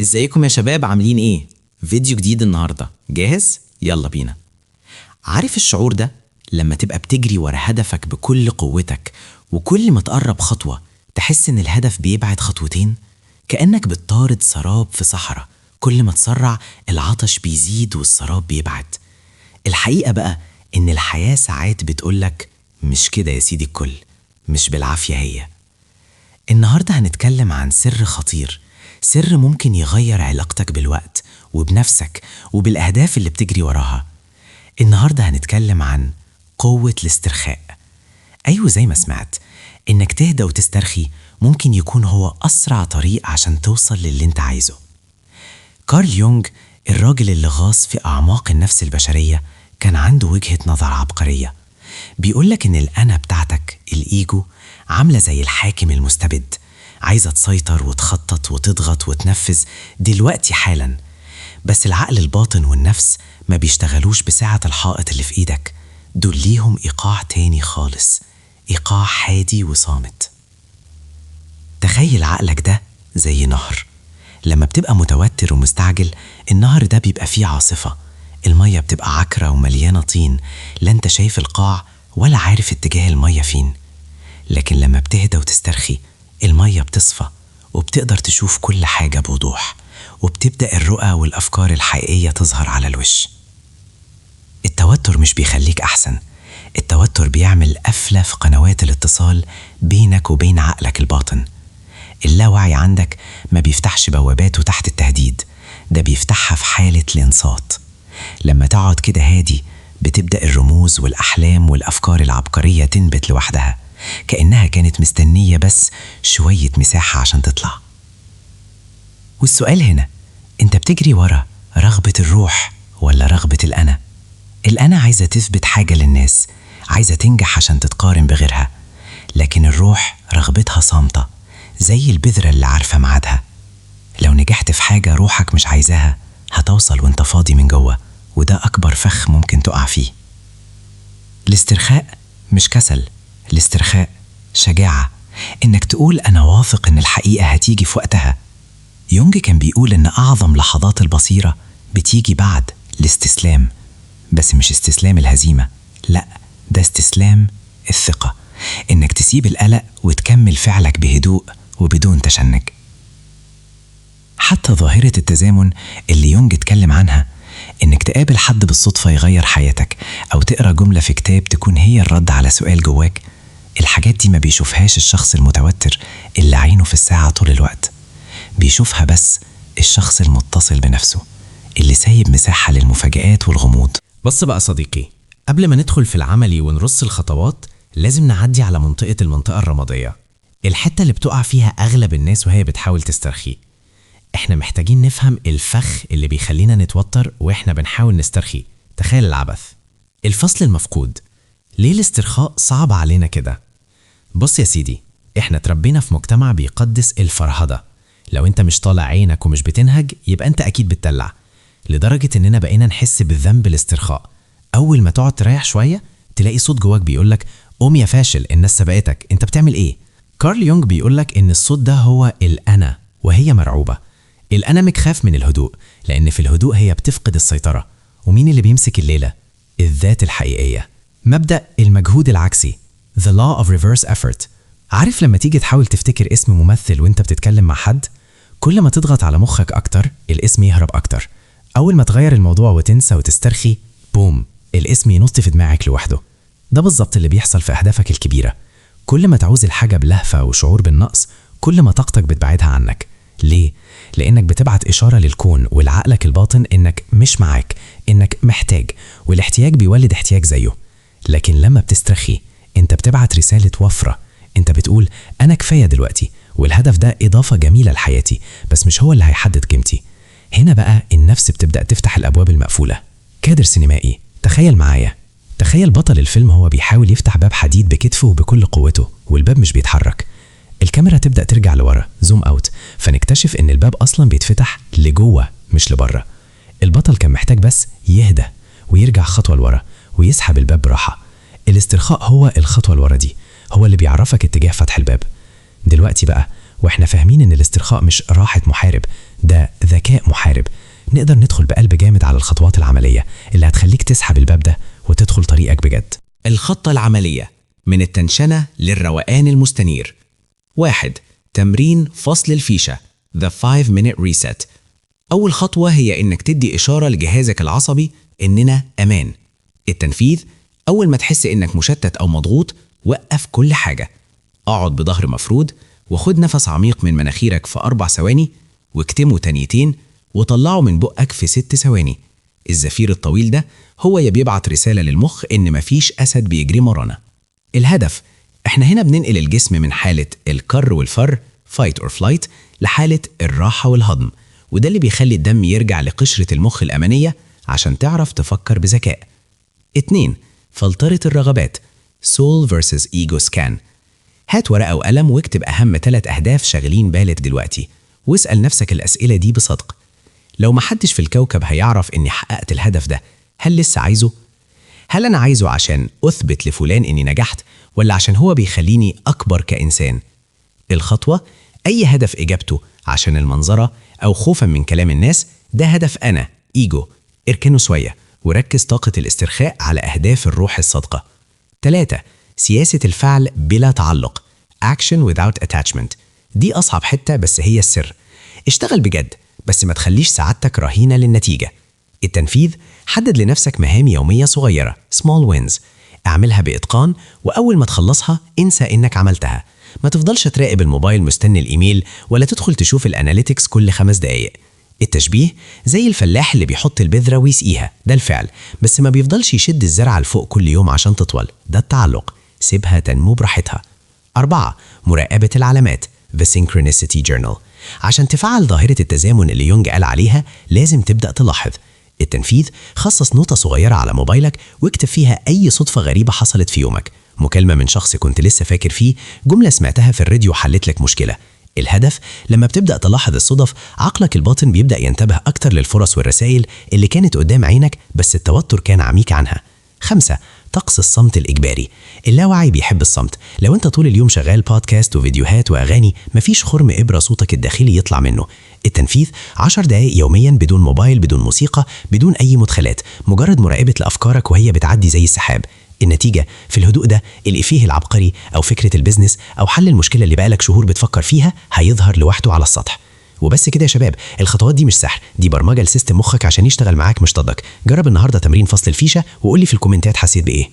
ازيكم يا شباب، عاملين ايه؟ فيديو جديد النهاردة، جاهز؟ يلا بينا. عارف الشعور ده لما تبقى بتجري ورا هدفك بكل قوتك، وكل ما تقرب خطوة تحس ان الهدف بيبعد خطوتين؟ كأنك بتطارد سراب في صحراء، كل ما تسرع العطش بيزيد والسراب بيبعد. الحقيقة بقى ان الحياة ساعات بتقولك مش كده يا سيدي الكل، مش بالعافية هي. النهاردة هنتكلم عن سر خطير، سر ممكن يغير علاقتك بالوقت وبنفسك وبالأهداف اللي بتجري وراها. النهاردة هنتكلم عن قوة الاسترخاء. أيوة، زي ما سمعت، إنك تهدى وتسترخي ممكن يكون هو أسرع طريق عشان توصل للي انت عايزه. كارل يونغ، الراجل اللي غاص في أعماق النفس البشرية، كان عنده وجهة نظر عبقرية. بيقولك إن الأنا بتاعتك، الإيجو، عاملة زي الحاكم المستبد، عايزة تسيطر وتخطط وتضغط وتنفذ دلوقتي حالا. بس العقل الباطن والنفس ما بيشتغلوش بسعة الحائط اللي في إيدك، دول ليهم إيقاع تاني خالص، إيقاع هادي وصامت. تخيل عقلك ده زي نهر، لما بتبقى متوتر ومستعجل النهر ده بيبقى فيه عاصفة، المية بتبقى عكرة ومليانة طين، لا انت شايف القاع ولا عارف اتجاه المية فين. لكن لما بتهدى وتسترخي المية بتصفى وبتقدر تشوف كل حاجة بوضوح، وبتبدأ الرؤى والأفكار الحقيقية تظهر على الوش. التوتر مش بيخليك أحسن، التوتر بيعمل قفلة في قنوات الاتصال بينك وبين عقلك الباطن. اللاوعي عندك ما بيفتحش بواباته تحت التهديد، ده بيفتحها في حالة الانصات. لما تقعد كده هادي بتبدأ الرموز والأحلام والأفكار العبقرية تنبت لوحدها، كأنها كانت مستنية بس شوية مساحة عشان تطلع. والسؤال هنا، انت بتجري ورا رغبة الروح ولا رغبة الأنا؟ الأنا عايزة تثبت حاجة للناس، عايزة تنجح عشان تتقارن بغيرها، لكن الروح رغبتها صامتة زي البذرة اللي عارفة ميعادها. لو نجحت في حاجة روحك مش عايزاها هتوصل وانت فاضي من جوه، وده أكبر فخ ممكن تقع فيه. الاسترخاء مش كسل، الاسترخاء شجاعة، إنك تقول أنا واثق إن الحقيقة هتيجي في وقتها. يونغ كان بيقول إن أعظم لحظات البصيرة بتيجي بعد الاستسلام، بس مش استسلام الهزيمة، لأ، ده استسلام الثقة، إنك تسيب القلق وتكمل فعلك بهدوء وبدون تشنج. حتى ظاهرة التزامن اللي يونغ اتكلم عنها، إنك تقابل حد بالصدفة يغير حياتك، أو تقرأ جملة في كتاب تكون هي الرد على سؤال جواك، الحاجات دي ما بيشوفهاش الشخص المتوتر اللي عينه في الساعة طول الوقت، بيشوفها بس الشخص المتصل بنفسه اللي سايب مساحة للمفاجآت والغموض. بص بقى صديقي، قبل ما ندخل في العملي ونرص الخطوات لازم نعدي على المنطقة الرمادية، الحتة اللي بتقع فيها أغلب الناس وهي بتحاول تسترخي. احنا محتاجين نفهم الفخ اللي بيخلينا نتوتر واحنا بنحاول نسترخي. تخيل العبث، الفصل المفقود. ليه الاسترخاء صعب علينا كده؟ بص يا سيدي، احنا تربينا في مجتمع بيقدس الفرهدة. لو انت مش طالع عينك ومش بتنهج يبقى انت اكيد بتدلع، لدرجة اننا بقينا نحس بالذنب الاسترخاء. اول ما تقعد تريح شوية تلاقي صوت جواك بيقولك قوم يا فاشل، الناس سبقتك، انت بتعمل ايه؟ كارل يونغ بيقولك ان الصوت ده هو الأنا، وهي مرعوبة. الأنا مخاف من الهدوء، لأن في الهدوء هي بتفقد السيطرة. ومين اللي بيمسك الليلة؟ الذات الحقيقية. مبدأ المجهود العكسي، The Law of Reverse Effort. عارف لما تيجي تحاول تفتكر اسم ممثل وانت بتتكلم مع حد، كل ما تضغط على مخك أكتر الاسم يهرب أكتر. أول ما تغير الموضوع وتنسى وتسترخي، بوم، الاسم ينط في دماغك لوحده. ده بالظبط اللي بيحصل في أهدافك الكبيرة. كل ما تعوز الحاجة بلهفة وشعور بالنقص، كل ما طاقتك بتبعدها عنك. ليه؟ لأنك بتبعت إشارة للكون والعقلك الباطن إنك مش معاك، إنك محتاج، والاحتياج بيولد احتياج زيه. لكن لما بتسترخي انت بتبعت رسالة وفرة، انت بتقول أنا كفاية دلوقتي، والهدف ده إضافة جميلة لحياتي، بس مش هو اللي هيحدد قيمتي. هنا بقى النفس بتبدأ تفتح الأبواب المقفولة. كادر سينمائي، تخيل معايا، تخيل بطل الفيلم هو بيحاول يفتح باب حديد بكتفه وبكل قوته، والباب مش بيتحرك. الكاميرا تبدأ ترجع لورا، زوم اوت، فنكتشف ان الباب اصلا بيتفتح لجوه مش لبره. البطل كان محتاج بس يهدى ويرجع خطوة لورا ويسحب الباب براحة. الاسترخاء هو الخطوة لورا دي، هو اللي بيعرفك اتجاه فتح الباب. دلوقتي بقى واحنا فاهمين ان الاسترخاء مش راحة محارب، ده ذكاء محارب. نقدر ندخل بقلب جامد على الخطوات العملية اللي هتخليك تسحب الباب ده وتدخل طريقك بجد. الخطة العملية من التنشنة للروقان المستنير. 1. تمرين فصل الفيشة The 5-minute reset. أول خطوة هي إنك تدي إشارة لجهازك العصبي إننا أمان. التنفيذ: أول ما تحس إنك مشتت أو مضغوط، وقف كل حاجة، اقعد بظهر مفرود وخد نفس عميق من مناخيرك في 4 ثواني، واكتمه تانيتين وطلعه من بقك في 6 ثواني. الزفير الطويل ده هو بيبعت رسالة للمخ إن مفيش أسد بيجري ورانا. الهدف: احنا هنا بننقل الجسم من حالة الكر والفر fight or flight لحالة الراحة والهضم، وده اللي بيخلي الدم يرجع لقشرة المخ الأمانية عشان تعرف تفكر بذكاء. 2. فلترة الرغبات soul versus ego scan. هات ورقة وقلم واكتب أهم 3 أهداف شاغلين بالك دلوقتي، واسأل نفسك الأسئلة دي بصدق. لو محدش في الكوكب هيعرف إني حققت الهدف ده، هل لسه عايزه؟ هل أنا عايزه عشان أثبت لفلان إني نجحت، ولا عشان هو بيخليني أكبر كإنسان؟ الخطوة: أي هدف إجابته عشان المنظرة أو خوفا من كلام الناس، ده هدف أنا إيجو. اركنه شوية وركز طاقة الاسترخاء على أهداف الروح الصادقة. 3. سياسة الفعل بلا تعلق Action without attachment. دي أصعب حتة بس هي السر. اشتغل بجد بس ما تخليش سعادتك رهينة للنتيجة. التنفيذ: حدد لنفسك مهام يومية صغيرة small wins، اعملها بإتقان، وأول ما تخلصها انسى إنك عملتها. ما تفضلش تراقب الموبايل مستني الإيميل، ولا تدخل تشوف الأناليتكس كل 5 دقايق. التشبيه: زي الفلاح اللي بيحط البذرة ويسقيها، ده الفعل، بس ما بيفضلش يشد الزرعة لفوق كل يوم عشان تطول، ده التعلق، سيبها تنمو براحتها. 4. مراقبة العلامات The Synchronicity Journal. عشان تفعل ظاهرة التزامن اللي يونج قال عليها، لازم تبدأ تلاحظ. التنفيذ: خصص نوتة صغيرة على موبايلك واكتب فيها أي صدفة غريبة حصلت في يومك، مكالمة من شخص كنت لسه فاكر فيه، جملة سمعتها في الراديو حلت لك مشكلة. الهدف: لما بتبدأ تلاحظ الصدف، عقلك الباطن بيبدأ ينتبه أكتر للفرص والرسائل اللي كانت قدام عينك بس التوتر كان عميك عنها. 5. طقس الصمت الإجباري. اللاوعي بيحب الصمت. لو انت طول اليوم شغال بودكاست وفيديوهات وأغاني، مفيش خرم إبرة صوتك الداخلي يطلع منه. التنفيذ: 10 دقايق يوميا بدون موبايل، بدون موسيقى، بدون أي مدخلات، مجرد مراقبة لأفكارك وهي بتعدي زي السحاب. النتيجة: في الهدوء ده الإفيه العبقري أو فكرة البيزنس أو حل المشكلة اللي بقالك شهور بتفكر فيها هيظهر لوحده على السطح. وبس كده يا شباب، الخطوات دي مش سحر، دي برمجة لسيستم مخك عشان يشتغل معاك مش ضدك. جرب النهارده تمرين فصل الفيشة وقول لي في الكومنتات حسيت بإيه.